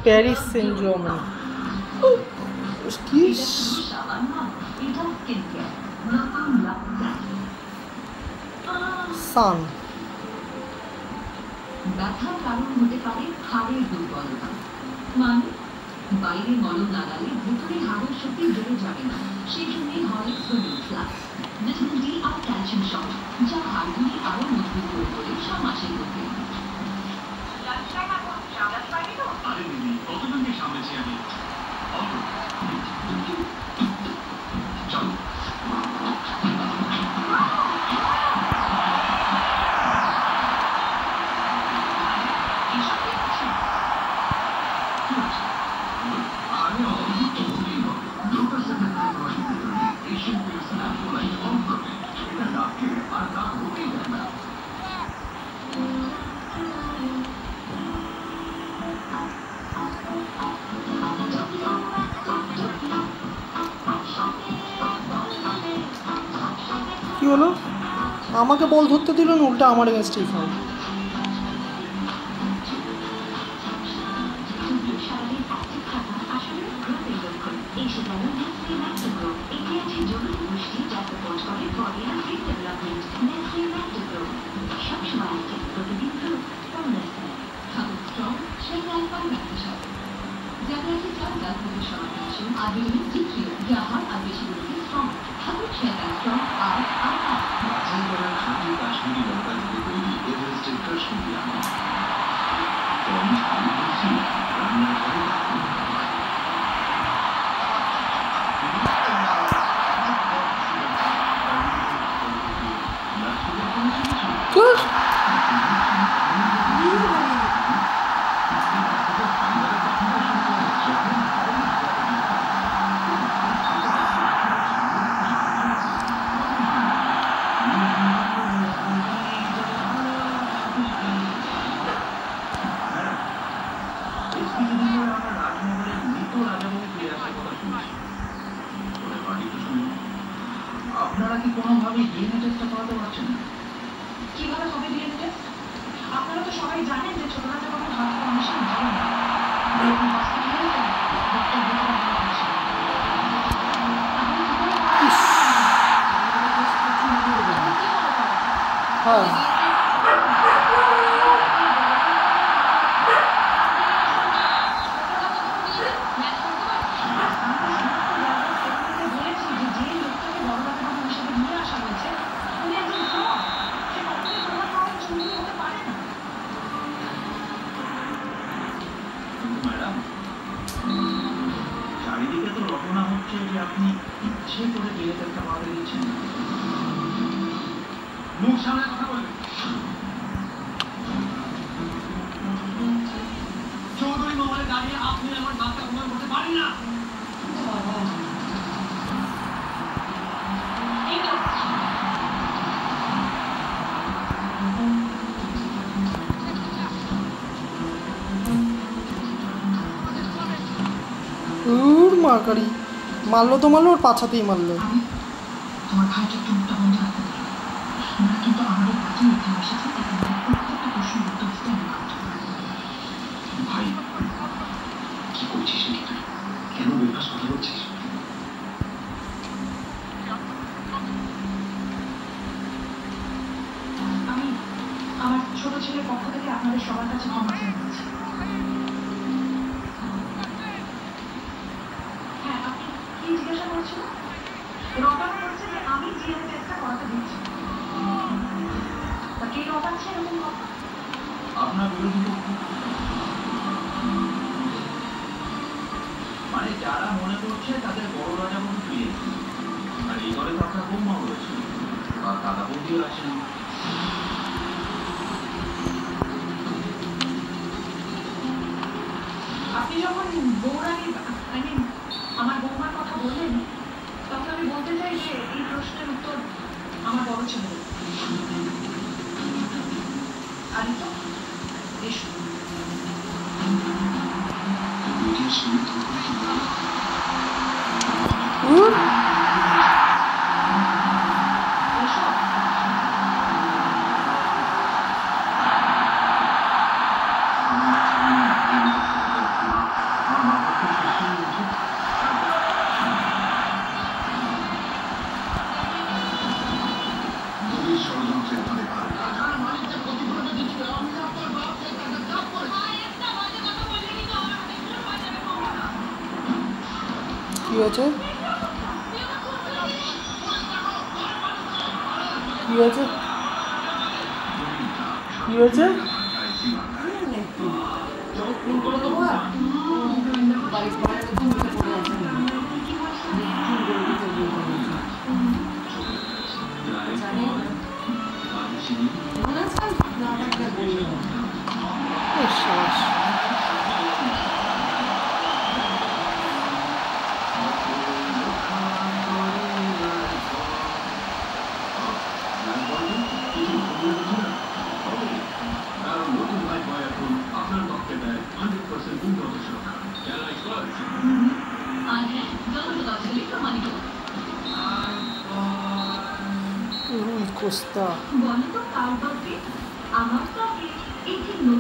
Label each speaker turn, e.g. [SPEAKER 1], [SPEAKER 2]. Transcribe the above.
[SPEAKER 1] Paris Saint Germain কি সান
[SPEAKER 2] ব্যথার কারণ হতে পারে হাড়ের দুর্বলতা, মানে বাইরে মলম লাগালে ভেতরে হাড়ের শক্তি বেড়ে যাবে না, সেই জন্যই হয় সোডিয়াম ফ্লাক্স, ভিটামিন ডি আর ক্যালসিয়াম সহ, যা হাড়গুলি আরো মজবুত করে তোলে 6 মাসের মধ্যে। আরে দিদি, কতজনকে সামলেছি আমি। চলো
[SPEAKER 1] কি হলো? আমাকে বল ধরতে দিল না, উল্টা আমার এগেনস্টেই ফাউল। আপনারা কি কোনোভাবে ডিএনএ টেস্টটা করাতে পারছেন না? কিভাবে হবে ডিএনএ টেস্ট? আপনারা তো সবাই জানেন যে ছোটখাটো কোনো হার্ট কন্ডিশন ভালো না। হ্যাঁ
[SPEAKER 2] চারিদিকে তো রটনা হচ্ছে যে আপনি ইচ্ছে করে ডিএনএ টেস্টটা করাতে দিচ্ছেন। মুখ সামনে কথা বলবেন। চৌধুরী মোবাইলে দাঁড়িয়ে আপনি আমার বাচ্চা প্রমাণ করতে পারেন না।
[SPEAKER 1] মার্কারি মারলো তো মারলো, ওর পাছাতেই মারলো।
[SPEAKER 2] তোমার ভাইকে একটু মুখটা বন্ধ রাখতে পারো। আমরা কিন্তু আমাদের কাজে এখানে এসেছি, প্রত্যেকটা প্রশ্ন উত্তর দিতে আমি বাধ্য। ভাই কি করছিস তুই? কেন বেফাস কথা বলছিস? আমি আমার ছোট ছেলের পক্ষ থেকে আপনাদের সবার কাছে ক্ষমা চেয়ে নিচ্ছি। হ্যাঁ, আপনি কি জিজ্ঞাসা করেছিলেন? রবানা বলছে যে আমি ডিএনএ টেস্টটা করাতে দিচ্ছি। তা কে রবাচ্ছে এরকম কথা? আপনার বিরোধী মানে যারা মনে করছে তাদের বড় রাজা বলে প্রিয়, আর এই ঘরে তো আপনার বৌমাও রয়েছে বা দাদা বৌদিও আছেন। আপনি যখন বৌরানি আমার বৌমার কথা বললেন, তখন আমি বলতে চাই যে এই প্রশ্নের উত্তর আমার বড় ছেলে। আর তো এসো
[SPEAKER 3] কি হয়েছে? কি হয়েছে? কি হয়েছে? কোস্তা
[SPEAKER 2] বলো তো কার বার্থডে? আমার তো আগে এই যে নতুন